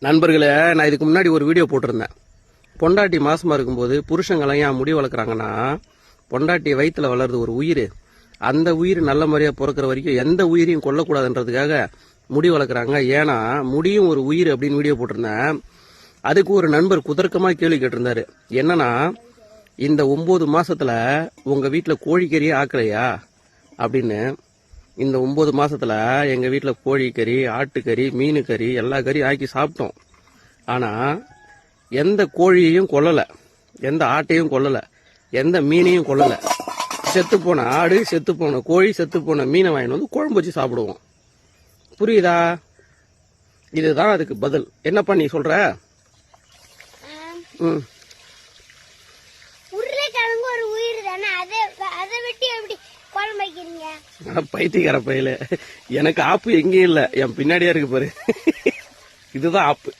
நண்பர்களே, நான் இதுக்கு முன்னாடி ஒரு வீடியோ போட்டிருந்தேன். பொண்டாட்டி மாசமா இருக்கும்போது புருஷங்களாம் ஏன் முடி வளர்க்குறாங்கன்னா, பொண்டாட்டி வயிற்றுல வளருது ஒரு உயிர், அந்த உயிர் நல்ல முறையா பிறக்கிற வரைக்கும் எந்த உயிரையும் கொல்லக்கூடாதுன்றதுக்காக முடி வளர்க்குறாங்க. ஏன்னா முடியும் ஒரு உயிர் அப்படின்னு வீடியோ போட்டிருந்தேன். அதுக்கு ஒரு நண்பர் குதர்க்கமா கேள்வி கேட்டிருந்தாரு. என்னன்னா, இந்த 9 மாசத்துல உங்க வீட்டுல கோழிக்கறியே ஆக்கலையா அப்படின்னு. இந்த 9 மாசத்துல எங்க வீட்டுல கோழிக்கறி, ஆட்டுக்கறி, மீன் கறி, எல்லா கறியும் ஆக்கி சாப்பிட்டோம். ஆனா எந்த கோழியையும் கொல்லல, எந்த ஆட்டையும் கொல்லல, எந்த மீனையும் கொல்லல. செத்து போன ஆடு, செத்து போன கோழி, செத்து போன மீனை வாங்கிட்டு வந்து குழம்பு வச்சு சாப்பிடுவோம். புரியுதா? இதுதான் அதுக்கு பதில். என்னப்பா நீ சொல்ற? உருளைக்கிழங்கு ஒரு உயிர் தானே, அதை விட்டு எப்படி குழம்பு வைக்கிறீங்க? பைத்தியக்கார பையில, எனக்கு ஆப்பு எங்கேயும் இல்ல, என் பின்னாடியா இருக்கு பாரு. இதுதான் ஆப்பு.